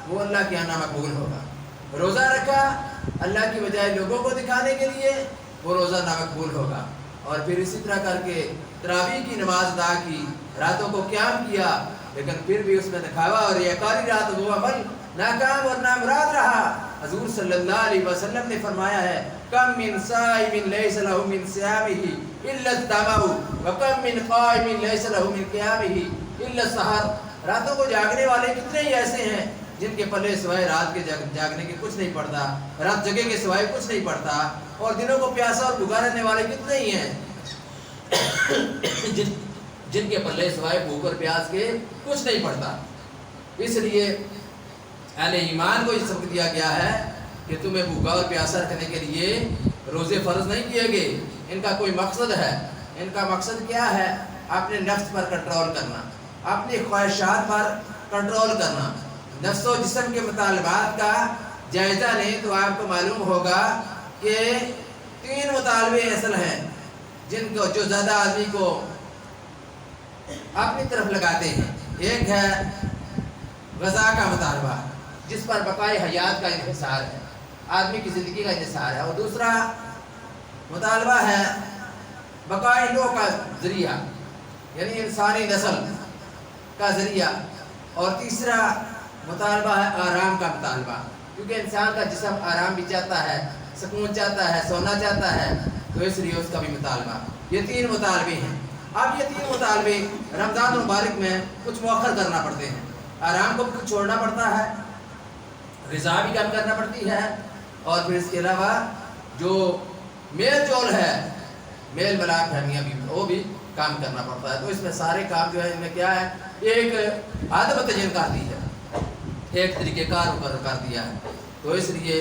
وہ اللہ کے یہاں مقبول ہوگا۔ روزہ رکھا اللہ کی بجائے لوگوں کو دکھانے کے لیے، وہ روزہ نامقبول ہوگا۔ اور پھر اسی طرح کر کے تراویح کی نماز ادا کی، راتوں کو قیام کیا، لیکن پھر بھی اس میں دکھاوا اور ریاکاری رہا تو وہ عمل ناکام اور نامراد رہا۔ حضور صلی اللہ علیہ وسلم نے فرمایا ہے کم من صائم لیس له من صیامه الا الطمع وکم من قائم لیس له من قیامه الا السحر۔ راتوں کو جاگنے والے کتنے ہی ایسے ہیں جن کے پلے سوائے رات کے جاگنے کے کچھ نہیں پڑتا، رات جگہ کے سوائے کچھ نہیں پڑتا، اور دنوں کو پیاسا اور بھوکا رہنے والے کتنے ہی ہیں جن کے پلے سوائے بھوک اور پیاس کے کچھ نہیں پڑتا۔ اس لیے اہل ایمان کو یہ سبق دیا گیا ہے کہ تمہیں بھوکا اور پیاسا رکھنے کے لیے روزے فرض نہیں کیے گئے، ان کا کوئی مقصد ہے۔ ان کا مقصد کیا ہے؟ اپنے نفس پر کنٹرول کرنا، اپنی خواہشات پر کنٹرول کرنا۔ نفس و جسم کے مطالبات کا جائزہ لیں تو آپ کو معلوم ہوگا کہ 3 مطالبے اصل ہیں جن کو جو زیادہ آدمی کو اپنی طرف لگاتے ہیں۔ ایک ہے غذا کا مطالبہ جس پر بقائے حیات کا انحصار ہے، آدمی کی زندگی کا انحصار ہے، اور دوسرا مطالبہ ہے بقائے نوع کا ذریعہ، یعنی انسانی نسل کا ذریعہ، اور تیسرا مطالبہ ہے آرام کا مطالبہ، کیونکہ انسان کا جسم آرام بھی چاہتا ہے، سکون چاہتا ہے، سونا چاہتا ہے، تو اس لیے اس کا بھی مطالبہ۔ یہ 3 مطالبے ہیں۔ اب یہ 3 مطالبے رمضان المبارک میں کچھ مؤخر کرنا پڑتے ہیں، آرام کو بھی کچھ چھوڑنا پڑتا ہے، غذا بھی کم کرنا پڑتی ہے، اور پھر اس کے علاوہ جو میل جول ہے، میل ملاپ فہمیاں بھی وہ بھی کام کرنا پڑتا ہے۔ تو اس میں سارے کام جو ہے ان میں کیا ہے، ایک عادت متعین کر دی ہے، ایک طریقہ کار مقرر کر دیا ہے۔ تو اس لیے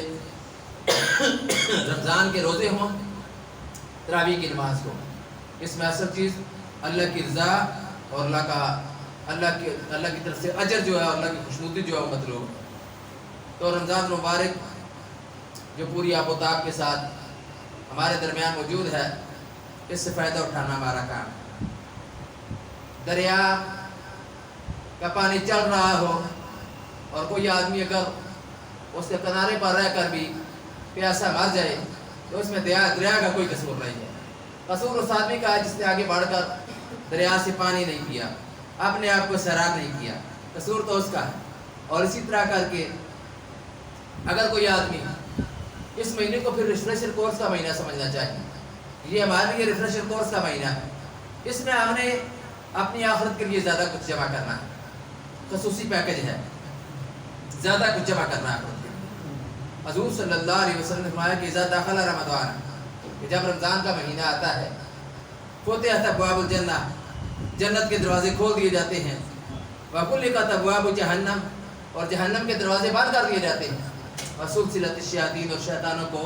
رمضان کے روزے ہوں، تراویح کی نماز ہو، اس میں اصل چیز اللہ کی رضا اور اللہ کی طرف سے اجر جو ہے، اللہ کی خوشنودی جو ہے وہ مطلوب۔ تو رمضان المبارک جو پوری آب و تاب کے ساتھ ہمارے درمیان موجود ہے، اس سے فائدہ اٹھانا ہمارا کام ہے۔ دریا کا پانی چل رہا ہو اور کوئی آدمی اگر اس کے کنارے پر رہ کر بھی پیاسا مر جائے تو اس میں دریا کا کوئی قصور نہیں ہے۔ قصور اس آدمی کا ہے جس نے آگے بڑھ کر دریا سے پانی نہیں پیا، اپنے آپ کو سیراب نہیں کیا، قصور تو اس کا ہے۔ اور اسی طرح کر کے اگر کوئی آدمی اس مہینے کو پھر ریفریشر کورس کا مہینہ سمجھنا چاہیے، یہ ہمارے لیے ریفریشر کورس کا مہینہ ہے، اس میں ہم نے اپنی آخرت کے لیے زیادہ کچھ جمع کرنا ہے، خصوصی پیکج ہے، زیادہ کچھ جمع کرنا ہے آخرت کے لیے۔ حضور صلی اللہ علیہ وسلم نے فرمایا کہ اذا دخل رمضان، کہ جب رمضان کا مہینہ آتا ہے، فتحت ابواب الجنہ، جنت کے دروازے کھول دیے جاتے ہیں، وغلقت ابواب جہنم، اور جہنم کے دروازے بند کر دیے جاتے ہیں، وسلسلت الشیاطین، اور شیطانوں کو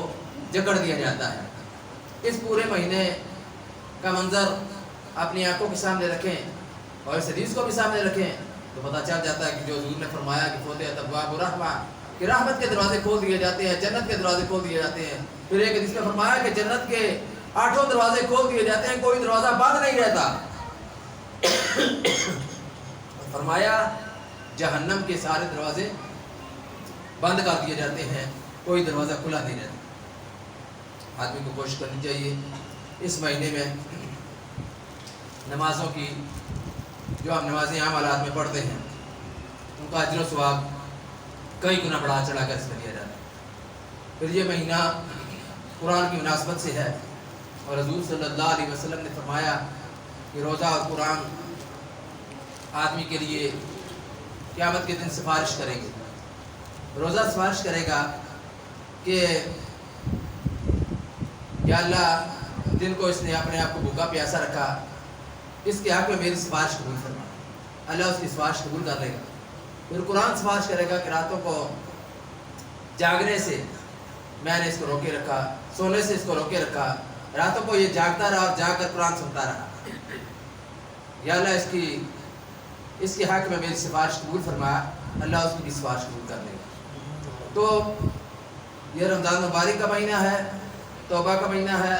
جکڑ دیا جاتا ہے۔ اس پورے مہینے کا منظر اپنی آنکھوں کے سامنے رکھیں اور اس حدیث کو بھی سامنے رکھیں تو پتہ چل جاتا ہے کہ جو حضور نے فرمایا کہ فتحت ابواب الرحمہ، کہ رحمت کے دروازے کھول دیے جاتے ہیں، جنت کے دروازے کھول دیے جاتے ہیں۔ پھر ایک حدیث میں فرمایا کہ جنت کے 8 دروازے کھول دیے جاتے ہیں، کوئی دروازہ بند نہیں رہتا۔ فرمایا جہنم کے سارے دروازے بند کر دیے جاتے ہیں، کوئی دروازہ کھلا نہیں رہتا۔ آدمی کو کوشش کرنی چاہیے اس مہینے میں نمازوں کی، جو ہم نمازیں عام حالات میں پڑھتے ہیں، ان کا اجر و ثواب کئی گنا بڑھا چڑھا کر اس میں دیا جاتا ہے۔ پھر یہ مہینہ قرآن کی مناسبت سے ہے، اور حضور صلی اللہ علیہ وسلم نے فرمایا کہ روزہ اور قرآن آدمی کے لیے قیامت کے دن سفارش کریں گے۔ روزہ سفارش کرے گا کہ یا اللہ، دن کو اس نے اپنے آپ کو بھوکا پیاسا رکھا، اس کے حق میں میری سفارش قبول فرما، اللہ اس کی سفارش قبول کر لے گا۔ پھر قرآن سفارش کرے گا کہ راتوں کو جاگنے سے میں نے اس کو روکے رکھا، سونے سے اس کو روکے رکھا، راتوں کو یہ جاگتا رہا اور جاگ کر قرآن سنتا رہا، یا اللہ اس کے حق میں میری سفارش قبول فرما، اللہ اس کی بھی سفارش قبول کر لے گا۔ تو یہ رمضان مبارک کا مہینہ ہے، توبہ کا مہینہ ہے،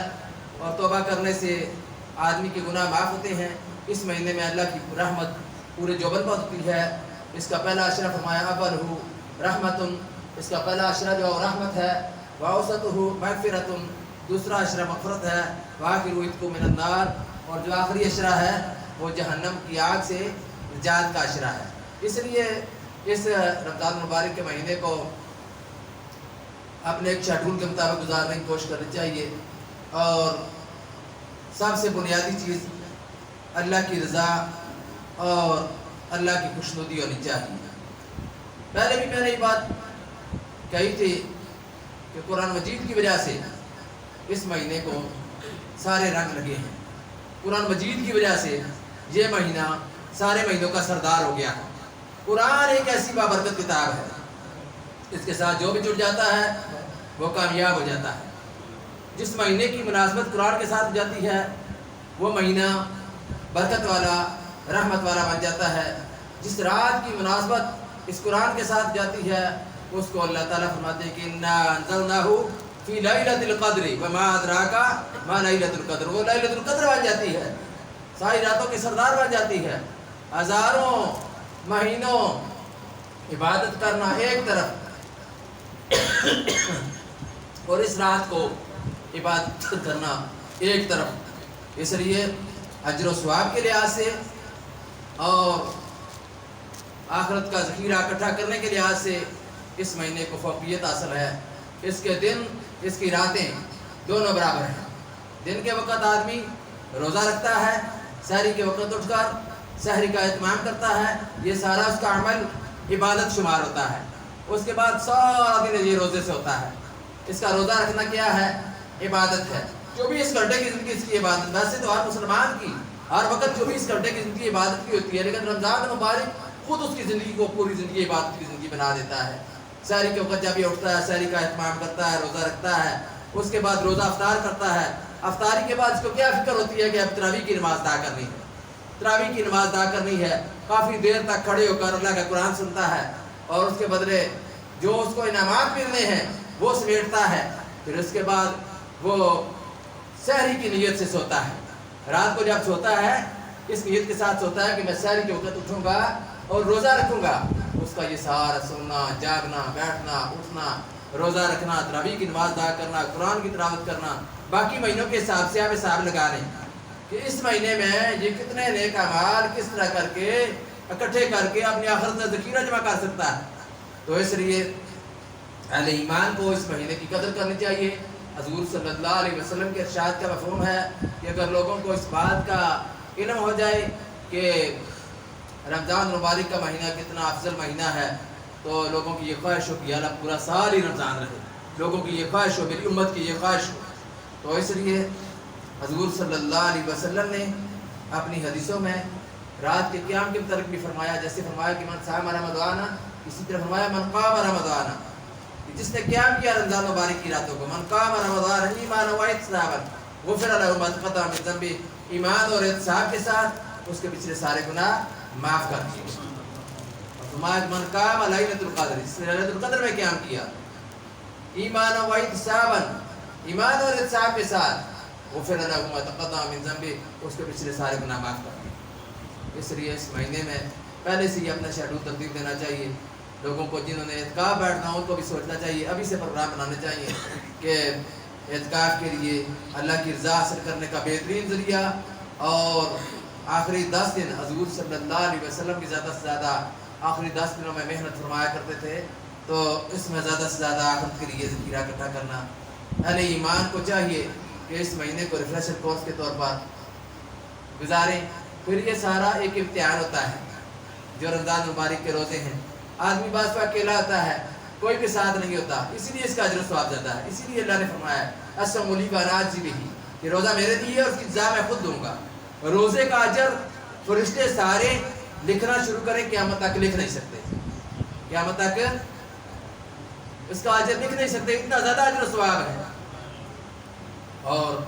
اور توبہ کرنے سے آدمی کے گناہ معاف ہوتے ہیں۔ اس مہینے میں اللہ کی رحمت پورے جوبن پر ہوتی ہے۔ اس کا پہلا اشرا فرمایا اول ہو रहमतुन, इसका पहला अशरा जो रहमत है, वाउसतुहु मगफिरतुन, दूसरा अशरा मगफरत है, वाखिरु इत्कु मिनन नार, और जो आखिरी अशरा है वो जहन्नम की आग से निजात का अशरा है। इसलिए इस रमज़ान मुबारक के महीने को अपने एक शेड्यूल के मुताबिक गुजारने की कोशिश करनी चाहिए, और सबसे बुनियादी चीज़ अल्लाह की रज़ा और अल्लाह की खुशनुदी होनी चाहिए। पहले भी मैंने ये बात कही थी कि कुरान मजीद की वजह से इस महीने को सारे रंग लगे हैं। कुरान मजीद की वजह से ये महीना सारे महीनों का सरदार हो गया। कुरान एक ऐसी बाबरकत किताब है, इसके साथ जो भी जुड़ जाता है वो कामयाब हो जाता है। जिस महीने की मुनासबत कुरान के साथ हो जाती है वो महीना बरकत वाला, रहमत वाला बन जाता है। जिस रात की मुनासबत इस कुरान के साथ जाती है उसको अल्लाह ताला फरमाते हैं कि इन्ना अंज़लनाहु फी लैलतिल क़द्र व मा अदराका मा लैलतुल क़द्र, वो लैलतुल क़द्र बन जाती है, सारी रातों की सरदार बन जाती है। हज़ारों महीनों इबादत करना एक तरफ और इस रात को इबादत करना एक तरफ। इसलिए अजर व सवाब के लिहाज से और आखिरत का ज़ख़ीरा इकट्ठा करने के लिहाज से इस महीने को फ़ौक़ियत हासिल है। इसके दिन, इसकी रातें दोनों बराबर हैं। दिन के वक़्त आदमी रोज़ा रखता है, सहरी के वक़्त उठकर सहरी का इत्माम करता है, ये सारा उसका अमल इबादत शुमार होता है। उसके बाद सारा दिन ये रोज़े से होता है। इसका रोज़ा रखना क्या है? इबादत है। 24 घंटे की ज़िंदगी इसकी इबादत। वैसे तो हर मुसलमान की हर वक्त 24 घंटे की ज़िंदगी इबादत की होती है, लेकिन रमज़ान मुबारक खुद उसकी ज़िंदगी को पूरी ज़िंदगी इबादत की ज़िंदगी बना देता है। सहरी के वक़्त जब ये उठता है, सहरी का इत्माम करता है, रोज़ा रखता है, उसके बाद रोज़ा अफ्तार करता है। अफ्तारी के बाद इसको क्या फ़िक्र होती है कि अब तरावी की नमाज़ अदा करनी है, तरावी की नमाज़ अदा करनी है। काफ़ी देर तक खड़े होकर अल्लाह का कुरान सुनता है और उसके बदले जो उसको इनामात मिलने हैं वो समेटता है। फिर उसके बाद वो सहरी की नीयत से सोता है। रात को जब सोता है इस नीयत के साथ सोता है कि मैं सहरी के वक़्त उठूँगा और रोज़ा रखूँगा। उसका ये सारा सोना, जागना, बैठना, उठना, रोज़ा रखना, तरावी की नमाज़ अदा करना, कुरान की तिलावत करना, बाकी महीनों के हिसाब से आप हिसाब लगा लें कि इस महीने में ये कितने नेक अमाल किस तरह करके इकट्ठे करके अपनी आखिरत में ज़ख़ीरा जमा कर सकता है। तो इसलिए अहले ईमान को इस महीने की कदर करनी चाहिए। हज़ूर सल्लल्लाहु अलैहि वसल्लम के इरशाद का मफ़हूम है कि अगर लोगों को इस बात का इल्म हो जाए कि रमज़ान मुबारक का महीना कितना अफजल महीना है, तो लोगों की ये ख्वाहिश हो कि अल्लाह पूरा साल ही रमज़ान रहे, लोगों की ये ख्वाहिश हो, मेरी उम्मत की ये ख्वाहिश हो। तो इसलिए हज़ूर सल्लल्लाहु अलैहि वसल्लम ने अपनी हदीसों में रात के क़याम के मुताबिक भी फरमाया। जैसे फरमाया कि मन साम रमज़ान, इसी तरह फरमाया मन क़ाम रमज़ान, जिसने क़याम किया रमज़ान मुबारक की रातों को, मन क़ाम रमज़ान ईमान व इहतिसाबन गुफ़िर लहु मा तक़द्दम मिन ज़ंबी, ईमान और इहतिसाब के साथ उसके पिछले सारे गुनाह माफ़ कर दिए। फरमाया मन क़ाम लैलतुल क़द्र, जिसने लैलतुल क़द्र में क़याम किया, ईमान व इहतिसाबन, ईमान और इहतिसाब के साथ, गुफ़िर लहु मा तक़द्दम मिन ज़ंबी, उसके पिछले सारे गुनाह माफ़ कर दिए। इसलिए इस महीने में पहले से ही अपना शेड्यूल तरतीब देना चाहिए। लोगों को जिन्होंने एतकाफ़ बैठना उनको भी सोचना चाहिए, अभी से प्रोग्राम बनाने चाहिए कि एतकाफ़ के लिए अल्लाह की रज़ा हासिल करने का बेहतरीन ज़रिया और आखिरी 10 दिन हज़ूर सल्लल्लाहु अलैहि वसल्लम की ज़्यादा से ज़्यादा आखिरी 10 दिनों में मेहनत फरमाया करते थे, तो इसमें ज़्यादा से ज़्यादा आखिरत के लिए ज़ख़ीरा इकट्ठा करना। अहले ईमान को चाहिए कि इस महीने को रिफ्रेशर कोर्स के तौर पर गुजारें। फिर ये सारा एक इम्तिहान होता है जो रमज़ान मुबारक के रोज़े हैं। आदमी बास अकेला होता है, कोई भी साथ नहीं होता, इसीलिए इसका अजर सवाब ज़्यादा है। इसीलिए अल्लाह ने फरमाया अस्समूली व अनाजी भी, कि रोज़ा मेरे लिए और उसकी जज़ा मैं खुद दूंगा। रोज़े का अजर फरिश्ते सारे लिखना शुरू करें, क़यामत तक लिख नहीं सकते, क़यामत तक इसका अजर लिख नहीं सकते, इतना ज़्यादा अजर सवाब है। और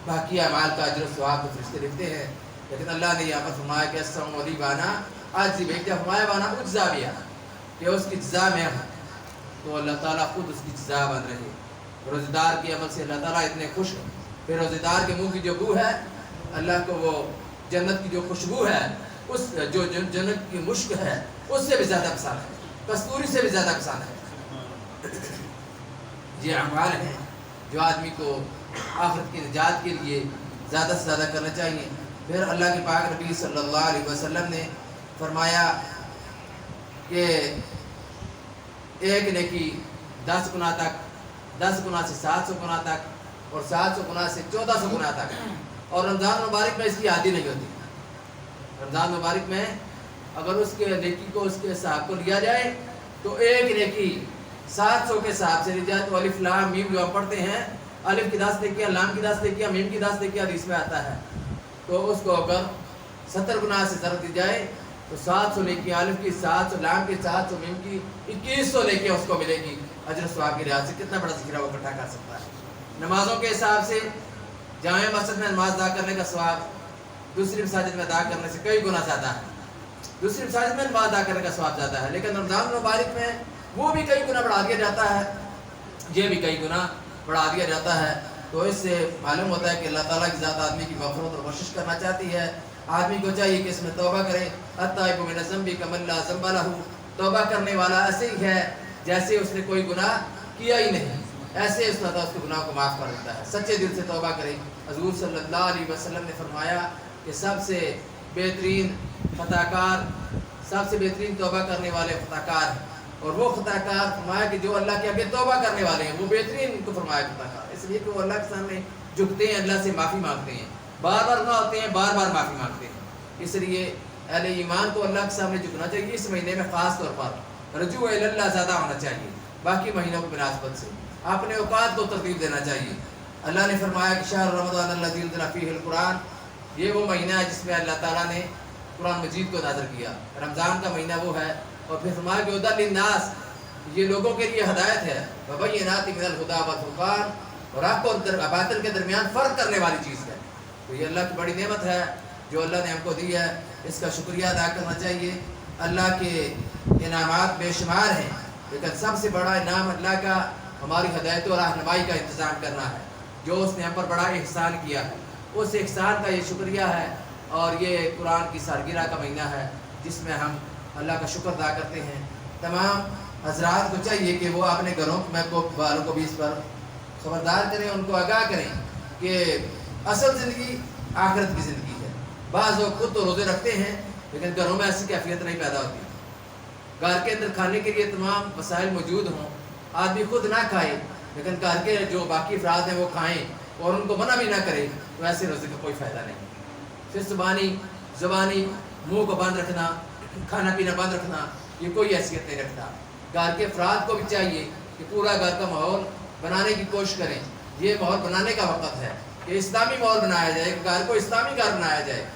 बाकी अमाल का अजर सवाब तो फरिश्ते लिखते हैं, लेकिन अल्लाह ने यहाँ पर फरमाया कि अस्समूली वाना आज जी बेटा फरमाया वाना उज्जा भी है कि उसकी जज़ा में है, तो अल्लाह ताला खुद उसकी जज़ा बन रहे। रोज़ेदार के अमल से अल्लाह ताला इतने खुश हैं। फिर रोज़ेदार के मुंह की जो बू है, अल्लाह को वो जन्नत की जो खुशबू है, उस जो जन्नत की मुश्क है उससे भी ज़्यादा पसंद है। कस्तूरी से भी ज़्यादा पसंद है। ये अमाल हैं जो आदमी को आखिरत की निजात के लिए ज़्यादा से ज़्यादा करना चाहिए। फिर अल्लाह के पाक नबी सल्लल्लाहु अलैहि वसल्लम ने फरमाया कि एक नेकी 10 गुना तक, 10 गुना से 700 गुना तक और 700 गुना से 1400 गुना तक, और रमज़ान मुबारक में इसकी आदि नहीं होती। रमज़ान मुबारक में अगर उसके नेकी को उसके हिसाब को लिया जाए तो एक नेकी 700 के हिसाब से ली जाए तो अलिफ लाम मीम जो हम पढ़ते हैं, अलिफ की 10 नेकियां, लाम की 10 नेकियां, मीम की 10 नेकियां हदीस में आता है, तो उसको अगर 70 गुना से ज़रब दी जाए तो 700 नेकियां, अलिफ की 700, लाम की 700, मीम की 2100 नेकियां उसको मिलेगी। अजर सवाब की लिहाज से कितना बड़ा ज़िक्र वो इकट्ठा कर सकता है। नमाज़ों के हिसाब से जामे मस्जिद में नमाज अदा करने का सवाब दूसरी मसाजिद में अदा करने से कई गुना ज़्यादा है। दूसरी मसाजिद में नमाज अदा करने का सवाब ज़्यादा है, लेकिन रमज़ान मुबारक में वो भी कई गुना बढ़ा दिया जाता है, ये भी कई गुना बढ़ा दिया जाता है। तो इससे मालूम होता है कि अल्लाह ताला की ज़ात आदमी की मग़फ़िरत और कोशिश करना चाहती है। आदमी को चाहिए कि इसमें तौबा करे। अत्ताइबु मिन ज़ंबि कमन ला ज़ंब लहू, तौबा करने वाला ऐसे ही है जैसे उसने कोई गुनाह किया ही नहीं, ऐसे उसने उसके गुनाह को माफ़ कर देता है। सच्चे दिल से तौबा करें। हुज़ूर सल्लल्लाहु अलैहि वसल्लम ने फरमाया कि सबसे बेहतरीन खताकार, सबसे बेहतरीन तौबा करने वाले खताकार हैं, और वो खताकार फरमाया कि जो अल्लाह के आगे तौबा करने वाले हैं वो बेहतरीन उनको फरमाया खताकार, इसलिए कि वो अल्लाह के सामने झुकते हैं, अल्लाह से माफ़ी मांगते हैं, बार बार गुनाह होते हैं, बार बार माफ़ी मांगते हैं। इसलिए अहले ईमान को अल्लाह के सामने झुकना चाहिए। इस महीने में ख़ास तौर पर रजू इल्लल्लाह ज़्यादा होना चाहिए, बाकी महीनों की बिनास्बत से अपने औकात को तरतीब देना चाहिए। अल्लाह ने फरमाया कि शहर रमज़ान अल्लज़ी उनज़िला फ़ीहिल कुरान, ये वो महीना है जिसमें अल्लाह ताला ने कुरान मजीद को नाज़िल किया। रमज़ान का महीना वो है। और फिर फरमाया कि हुदल लिन्नास, ये लोगों के लिए हदायत है, वबय्यिनातिन मिनल हुदा वल फुरक़ान, और हक़ और बातिल के दरमियान फ़र्क करने वाली चीज़ है। तो ये अल्लाह की बड़ी नेमत है जो अल्लाह ने हमको दी है, इसका शुक्रिया अदा करना चाहिए। अल्लाह के इनामात बेशुमार हैं, लेकिन सबसे बड़ा इनाम अल्लाह का हमारी हदायत और रहनुमाई का इंतज़ाम करना है, जो उसने हम पर बड़ा एहसान किया है। उस एहसान का ये शुक्रिया है। और ये कुरान की सालगिरह का महीना है जिसमें हम अल्लाह का शुक्र अदा करते हैं। तमाम हजरात को चाहिए कि वो अपने घरों में वालों को भी इस पर ख़बरदार करें, उनको आगाह करें कि असल ज़िंदगी आखिरत की ज़िंदगी है। बाज़ लोग खुद तो रोज़े रखते हैं लेकिन घरों में ऐसी कैफियत नहीं पैदा होती। घर के अंदर खाने के लिए तमाम वसाइल मौजूद हों, आदमी खुद ना खाए लेकिन घर के जो बाकी अफराद हैं वो खाएँ और उनको मना भी ना करे, तो ऐसे रोज़े का कोई फ़ायदा नहीं। फिर ज़ुबानी मुँह को बंद रखना, खाना पीना बंद रखना, ये कोई हैसियत नहीं रखता। घर के अफराद को भी चाहिए कि पूरा घर का माहौल बनाने की कोशिश करें। ये माहौल बनाने का वक्त है कि इस्लामी माहौल बनाया जाए, घर को इस्लामी घर बनाया जाए।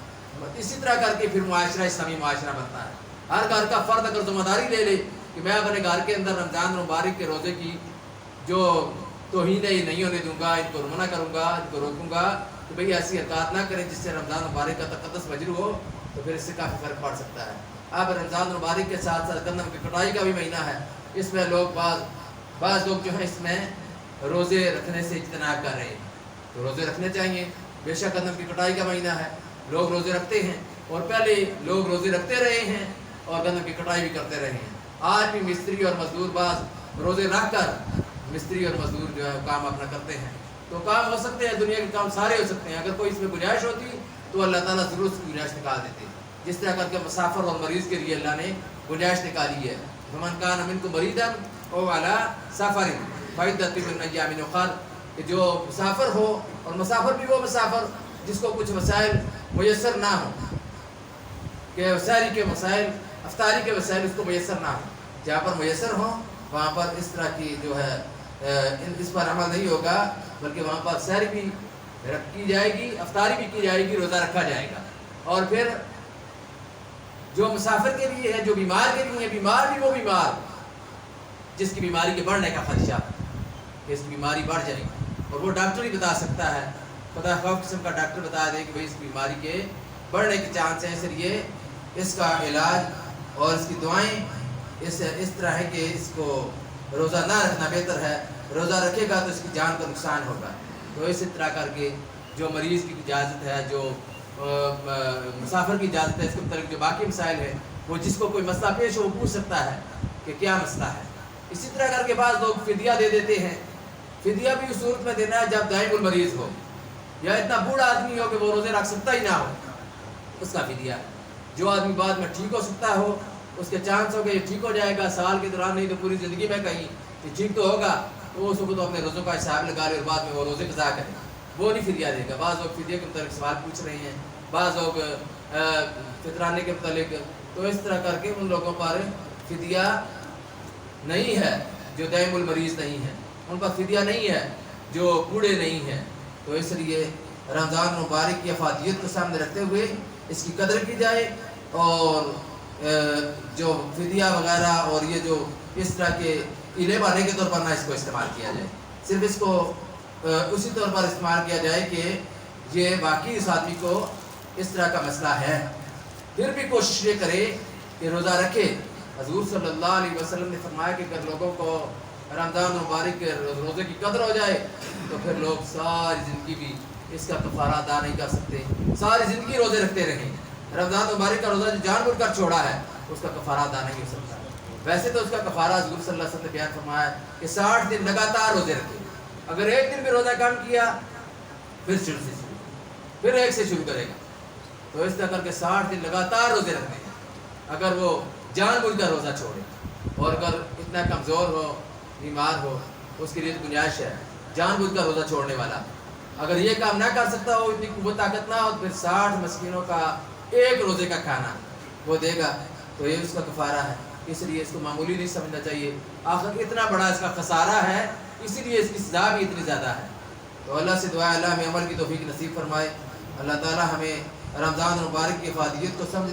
इसी तरह करके फिर मुआशरा इस्लामी मुआशरा बनता है। हर घर का फ़र्द अगर जिम्मेदारी ले ले कि मैं अपने घर के अंदर रमज़ान मुबारक के रोज़े की जो तौहीन नहीं होने दूँगा, इनको मना करूँगा, इनको रोकूँगा, तो भाई ऐसी हरकत ना करें जिससे रमज़ान मुबारक का तक़द्दुस मजरूह हो, तो फिर इससे काफ़ी फ़र्क पड़ सकता है। अब रमज़ान मुबारक के साथ साथ गंदम की कटाई का भी महीना है। इसमें लोग बाज़ लोग जो है इसमें रोज़े रखने से इज्तनाब कर रहे हैं, तो रोज़े रखने चाहिए। बेशक गंदम की कटाई का महीना है, लोग रोज़े रखते हैं और पहले लोग रोज़े रखते रहे हैं और गंदम की कटाई भी करते रहे हैं। आज भी मिस्त्री और मजदूर बाज़ रोज़े रख कर मिस्त्री और मजदूर जो है काम अपना करते हैं। तो काम हो सकते हैं, दुनिया के काम सारे हो सकते हैं। अगर कोई इसमें गुंजाइश होती तो अल्लाह ताला ज़रूर उसकी गुंजाइश निकाल देते, जिस तरह करके मुसाफिर और मरीज़ के लिए अल्लाह ने गुंजाइश निकाली है। फमन कान मिनकुम मरीदन औ अला सफरिन फ़इद्दतुम मिन अय्यामिन उखर, कि जो मुसाफिर हो, और मुसाफिर भी वो मुसाफिर जिसको कुछ वसाइल मुयस्सर ना हो, कि वसाइल के मसाइल अफ्तारी के वसाइल उसको मुयस्सर ना हो। जहाँ पर मुयस्सर हो वहाँ पर इस तरह की जो है इस पर अमल नहीं होगा, बल्कि वहाँ पर सहरी भी की जाएगी, अफ्तारी भी की जाएगी, रोज़ा रखा जाएगा। और फिर जो मुसाफिर के लिए है, जो बीमार के लिए है, बीमार भी वो बीमार जिसकी बीमारी के बढ़ने का खदशा, कि इसकी बीमारी बढ़ जाएगी, और वो डॉक्टर ही बता सकता है, खुदा खौफ किस्म का डॉक्टर बता दे कि भाई इस बीमारी के बढ़ने के चांस हैं, इसलिए इसका इलाज और इसकी दुआएं इस तरह है कि इसको रोज़ा ना रखना बेहतर है। रोज़ा रखेगा तो इसकी जान को नुकसान होगा। तो इसी तरह करके जो मरीज़ की इजाज़त है, जो मुसाफिर की इजाज़त है, इसके मुताबिक जो बाकी मसाइल है, वो जिसको कोई मसला पेश हो वो पूछ सकता है। کہ کیا مسئلہ ہے۔ اسی طرح کر کے بعض لوگ فدیہ دے دیتے ہیں۔ فدیہ بھی اس صورت میں دینا ہے جب دائم المریض ہو یا اتنا بوڑھا آدمی ہو کہ وہ روزے رکھ سکتا ہی نہ ہو، اس کا فدیہ۔ جو آدمی بعد میں ٹھیک ہو سکتا ہو، اس کے چانس ہو کہ یہ ٹھیک ہو جائے گا سال کے دوران، نہیں تو پوری زندگی میں کہیں کہ ٹھیک تو ہوگا، تو اس کو تو اپنے روزوں کا حساب لگا لے اور بعد میں وہ روزے قضا کرے، وہ نہیں فدیہ دے گا۔ بعض لوگ فدیہ کے متعلق سوال پوچھ رہے ہیں، بعض لوگ فطرانے کے متعلق، تو اس طرح کر کے ان لوگوں پر فدیہ نہیں ہے جو دائم المریض نہیں ہے، ان پر فدیہ نہیں ہے جو بوڑھے نہیں ہیں۔ تو اس لیے رمضان مبارک کی افادیت کو سامنے رکھتے ہوئے اس کی قدر کی جائے، اور جو فدیہ وغیرہ اور یہ جو اس طرح کے ایلے بانے کے طور پر نہ اس کو استعمال کیا جائے، صرف اس کو اسی طور پر استعمال کیا جائے کہ یہ باقی اس آدمی کو اس طرح کا مسئلہ ہے، پھر بھی کوشش یہ کرے کہ روزہ رکھے۔ حضور صلی اللہ علیہ وسلم نے فرمایا کہ اگر لوگوں کو رمضان مبارک کے روزے کی قدر ہو جائے تو پھر لوگ ساری زندگی بھی اس کا کفارہ ادا نہیں کر سکتے، ساری زندگی روزے رکھتے رہیں۔ رمضان مبارک کا روزہ جو جان بوجھ کر چھوڑا ہے اس کا کفارہ ادا نہیں ہو سکتا۔ ویسے تو اس کا کفارہ حضور صلی اللہ علیہ وسلم نے بیان فرمایا کہ 60 دن لگاتار روزے رکھے، اگر ایک دن بھی روزہ کم کیا پھر ایک سے شروع کرے گا، تو اس طرح کر کے 60 دن لگاتار روزے رکھنے ہیں۔ اگر وہ جان بوجھ کر روزہ چھوڑے، اور اگر اتنا کمزور ہو، بیمار ہو، تو اس کے لیے گنجائش ہے جان بوجھ کر روزہ چھوڑنے والا۔ اگر یہ کام نہ کر سکتا ہو، اتنی قوت طاقت نہ ہو، پھر 60 مسکینوں کا ایک روزے کا کھانا وہ دے گا، تو یہ اس کا کفارہ ہے۔ اس لیے اس کو معمولی نہیں سمجھنا چاہیے، آخر اتنا بڑا اس کا خسارہ ہے، اسی لیے اس کی سزا بھی اتنی زیادہ ہے۔ تو اللہ سے دعا ہے اللہ ہمیں عمل کی توفیق نصیب فرمائے، اللہ تعالی ہمیں رمضان مبارک کی افادیت کو سمجھ